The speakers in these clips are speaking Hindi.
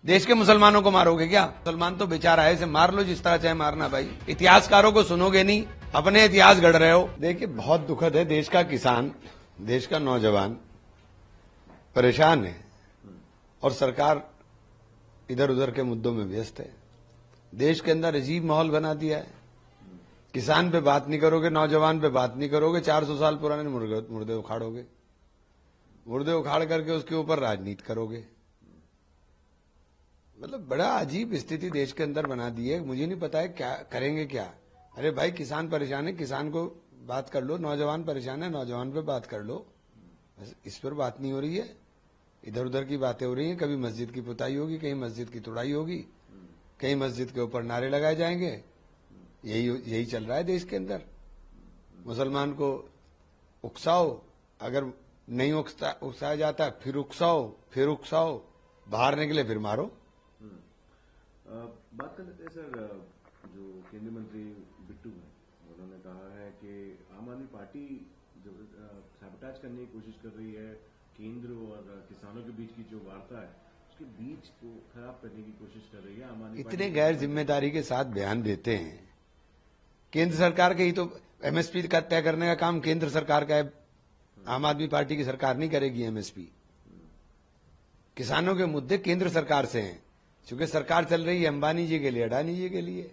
देश के मुसलमानों को मारोगे क्या? मुसलमान तो बेचारा है, इसे मार लो जिस तरह चाहे मारना भाई। इतिहासकारों को सुनोगे नहीं, अपने इतिहास गढ़ रहे हो। देखिए बहुत दुखद है, देश का किसान, देश का नौजवान परेशान है और सरकार इधर उधर के मुद्दों में व्यस्त है। देश के अंदर अजीब माहौल बना दिया है। किसान पे बात नहीं करोगे, नौजवान पे बात नहीं करोगे, 400 साल पुराने मुर्दे उखाड़ोगे, मुर्दे उखाड़ करके उसके ऊपर राजनीति करोगे। मतलब बड़ा अजीब स्थिति देश के अंदर बना दी है। मुझे नहीं पता है क्या करेंगे क्या। अरे भाई किसान परेशान है, किसान को बात कर लो, नौजवान परेशान है, नौजवान पे बात कर लो। बस इस पर बात नहीं हो रही है, इधर उधर की बातें हो रही हैं। कभी मस्जिद की पुताई होगी, कहीं मस्जिद की तोड़ाई होगी, कहीं मस्जिद के ऊपर नारे लगाए जाएंगे। यही चल रहा है देश के अंदर। मुसलमान को उकसाओ, अगर नहीं उकसाया जाता फिर उकसाओ, बाहर निकले फिर मारो। बात कर लेते हैं सर, जो केंद्रीय मंत्री बिट्टू हैं, उन्होंने कहा है कि आम आदमी पार्टी जो सैबोटेज करने की कोशिश कर रही है, केंद्र और किसानों के बीच की जो वार्ता है उसके बीच को खराब करने की कोशिश कर रही है आम आदमी। इतने गैर जिम्मेदारी के साथ बयान देते हैं। केंद्र सरकार के ही तो एमएसपी का तय करने का काम केंद्र सरकार का है, आम आदमी पार्टी की सरकार नहीं करेगी एमएसपी। किसानों के मुद्दे केंद्र सरकार से हैं, क्योंकि सरकार चल रही है अंबानी जी के लिए, अडानी जी के लिए।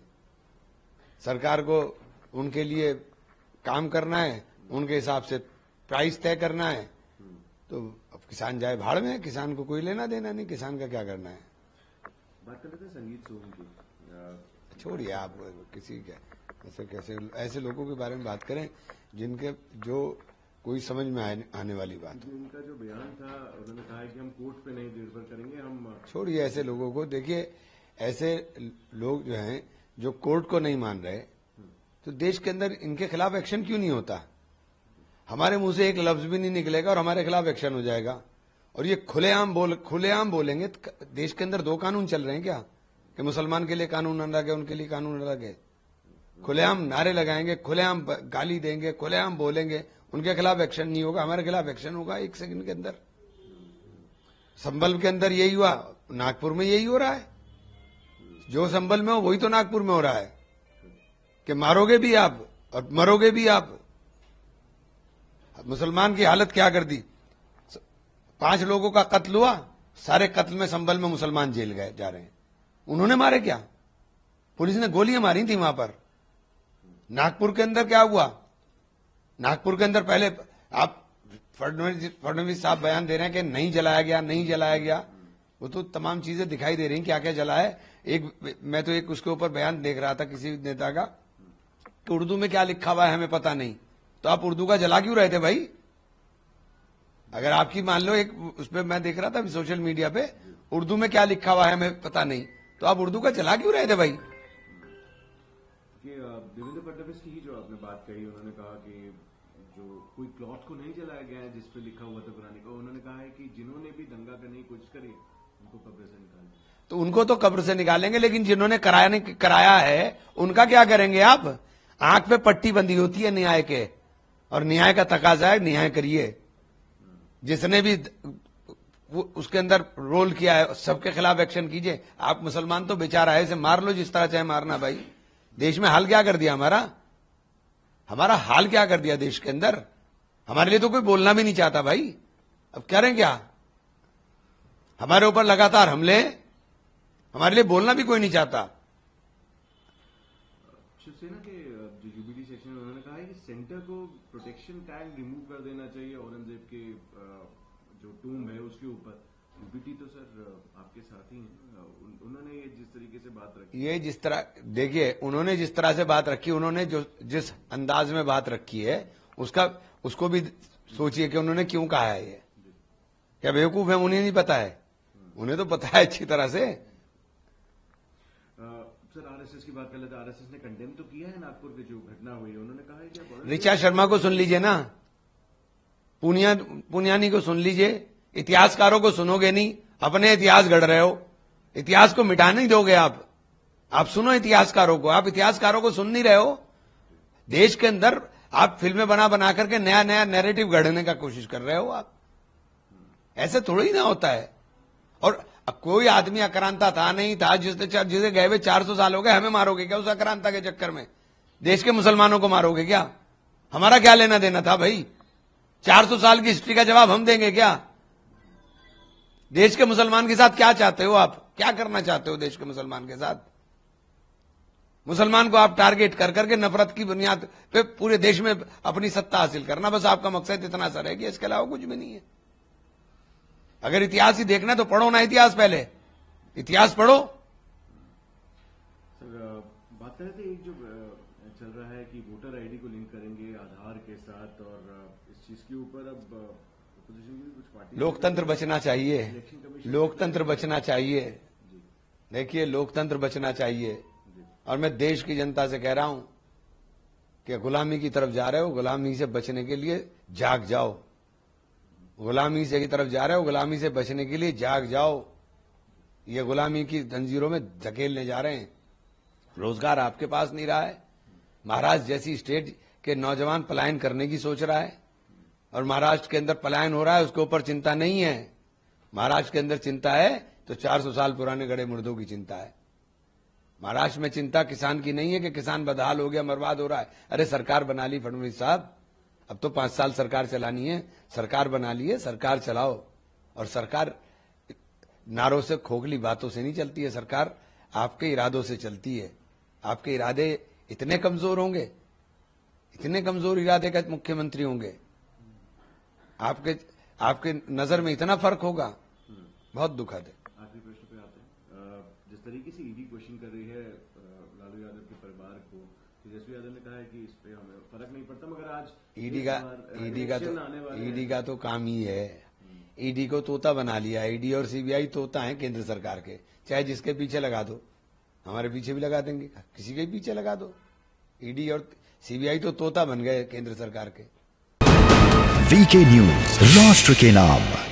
सरकार को उनके लिए काम करना है, उनके हिसाब से प्राइस तय करना है। तो अब किसान जाए भाड़ में, किसान को कोई लेना देना नहीं, किसान का क्या करना है। बात कर लेते हैं संगीत सोहम की। छोड़िए आप किसी के कैसे ऐसे लोगों के बारे में बात करें जिनके जो कोई समझ में आने वाली बात। उनका जो बयान था, उन्होंने कहा है कि हम कोर्ट पे नहीं निर्भर करेंगे, हम। छोड़िए ऐसे लोगों को। देखिए ऐसे लोग जो हैं जो कोर्ट को नहीं मान रहे, तो देश के अंदर इनके खिलाफ एक्शन क्यों नहीं होता? हमारे मुंह से एक लफ्ज भी नहीं निकलेगा और हमारे खिलाफ एक्शन हो जाएगा। और ये खुलेआम बोलेंगे। देश के अंदर दो कानून चल रहे हैं क्या, कि मुसलमान के लिए कानून अलग है, उनके लिए कानून अलग है? खुलेआम नारे लगाएंगे, खुलेआम गाली देंगे, खुलेआम बोलेंगे, उनके खिलाफ एक्शन नहीं होगा, हमारे खिलाफ एक्शन होगा 1 सेकंड के अंदर। संभल के अंदर यही हुआ, नागपुर में यही हो रहा है। जो संभल में हो वही तो नागपुर में हो रहा है, कि मारोगे भी आप और मरोगे भी आप। मुसलमान की हालत क्या कर दी। 5 लोगों का कत्ल हुआ, सारे कत्ल में संभल में मुसलमान जेल गए जा रहे हैं। उन्होंने मारे क्या? पुलिस ने गोलियां मारी थी वहां पर। नागपुर के अंदर क्या हुआ? नागपुर के अंदर पहले आप फडणवीस साहब बयान दे रहे हैं कि नहीं जलाया गया। वो तो तमाम चीजें दिखाई दे रही हैं क्या क्या जला है। मैं तो एक उसके ऊपर बयान देख रहा था किसी नेता का, कि उर्दू में क्या लिखा हुआ है हमें पता नहीं। तो आप उर्दू का जला क्यों रहे थे भाई? अगर आपकी मान लो एक उसमें मैं देख रहा था सोशल मीडिया पे, उर्दू में क्या लिखा हुआ है हमें पता नहीं, तो आप उर्दू का जला क्यों रहे थे भाई? देवेंद्र फडणवीस की ही जो आपने बात कही, उन्होंने कहा कि जो कोई क्लॉथ को नहीं जलाया गया है जिसपे लिखा हुआ था कुरान का। उन्होंने कहा है कि जिन्होंने भी दंगा करने की कोशिश करी उनको कब्र से निकाल, तो उनको तो कब्र से निकालेंगे, लेकिन जिन्होंने कराया है उनका क्या करेंगे आप? आंख पे पट्टी बंदी होती है न्याय के, और न्याय का तकाजा है न्याय करिए। जिसने भी उसके अंदर रोल किया है सबके खिलाफ एक्शन कीजिए। आप मुसलमान तो बेचारा है, इसे मार लो जिस तरह चाहे मारना भाई। देश में हाल क्या कर दिया हमारा हाल क्या कर दिया देश के अंदर। हमारे लिए तो कोई बोलना भी नहीं चाहता भाई। अब करें क्या? हमारे ऊपर लगातार हमले, हमारे लिए बोलना भी कोई नहीं चाहता। शिवसेना के जो यूबीडी सेक्शन में उन्होंने कहा है कि सेंटर को प्रोटेक्शन टैग रिमूव कर देना चाहिए औरंगजेब के जो टूम है उसके ऊपर। यूबीडी तो सर आपके साथी हैं, उन्होंने ये जिस तरीके से बात रखी, देखिए उन्होंने जिस तरह से बात रखी, उन्होंने जिस अंदाज में बात रखी है उसको भी सोचिए कि उन्होंने क्यों कहा है। ये क्या बेवकूफ है? उन्हें नहीं पता है? उन्हें तो पता है अच्छी तरह से। सर आरएसएस की बात कर लेते हैं। आरएसएस ने कंडेम तो किया है नागपुर की जो घटना हुई है। उन्होंने कहा है कि ऋचा शर्मा को सुन लीजिए ना, पुनियानी को सुन लीजिए। इतिहासकारों को सुनोगे नहीं, अपने इतिहास गढ़ रहे हो। इतिहास को मिटा नहीं दोगे आप सुनो इतिहासकारों को। आप इतिहासकारों को सुन नहीं रहे हो। देश के अंदर आप फिल्में बना करके नया नैरेटिव गढ़ने का कोशिश कर रहे हो आप। ऐसे थोड़ा ही ना होता है। और अब कोई आदमी आक्रांता था नहीं था, जिसे गए हुए 400 साल हो गए, हमें मारोगे क्या उस आक्रांता के चक्कर में? देश के मुसलमानों को मारोगे क्या? हमारा क्या लेना देना था भाई? 400 साल की हिस्ट्री का जवाब हम देंगे क्या? देश के मुसलमान के साथ क्या चाहते हो आप? क्या करना चाहते हो देश के मुसलमान के साथ? मुसलमान को आप टारगेट कर करके नफरत की बुनियाद पे पूरे देश में अपनी सत्ता हासिल करना, बस आपका मकसद इतना सा है कि इसके अलावा कुछ भी नहीं है। अगर इतिहास ही देखना है तो पढ़ो ना इतिहास, पहले इतिहास पढ़ो। सर बात कर रहे थे, एक जो चल रहा है कि वोटर आईडी को लिंक करेंगे आधार के साथ, और इस चीज के ऊपर अब अपोजिशन की कुछ पार्टी, लोकतंत्र बचना चाहिए, इलेक्शन कमीशन, लोकतंत्र बचना चाहिए। देखिए लोकतंत्र बचना चाहिए, और मैं देश की जनता से कह रहा हूं कि गुलामी की तरफ जा रहे हो, गुलामी से बचने के लिए जाग जाओ। गुलामी से की तरफ जा रहे हो, गुलामी से बचने के लिए जाग जाओ। ये गुलामी की जंजीरों में धकेलने जा रहे हैं। रोजगार आपके पास नहीं रहा है। महाराष्ट्र जैसी स्टेट के नौजवान पलायन करने की सोच रहा है, और महाराष्ट्र के अंदर पलायन हो रहा है, उसके ऊपर चिंता नहीं है। महाराष्ट्र के अंदर चिंता है तो 400 साल पुराने गड़े मुर्दों की चिंता है। महाराष्ट्र में चिंता किसान की नहीं है कि किसान बदहाल हो गया, बर्बाद हो रहा है। अरे सरकार बना ली फडणवीस साहब, अब तो 5 साल सरकार चलानी है। सरकार बना ली है, सरकार चलाओ। और सरकार नारों से, खोखली बातों से नहीं चलती है। सरकार आपके इरादों से चलती है। आपके इरादे इतने कमजोर होंगे, इतने कमजोर इरादे का मुख्यमंत्री होंगे, आपके नजर में इतना फर्क होगा, बहुत दुखद है। आखिरी प्रश्न पे आते हैं। जिस तरीके से ईडी क्वेश्चन कर रही है लालू यादव के परिवार को, तेजस्वी यादव ने कहा है कि इस पे हमें फर्क नहीं पड़ता, मगर आज ईडी का तो काम ही है। ईडी को तोता बना लिया। ईडी और सीबीआई तोता है केंद्र सरकार के, चाहे जिसके पीछे लगा दो, हमारे पीछे भी लगा देंगे, किसी के पीछे लगा दो। ईडी और सीबीआई तो तोता बन गए केंद्र सरकार के। वीके न्यूज, राष्ट्र के नाम।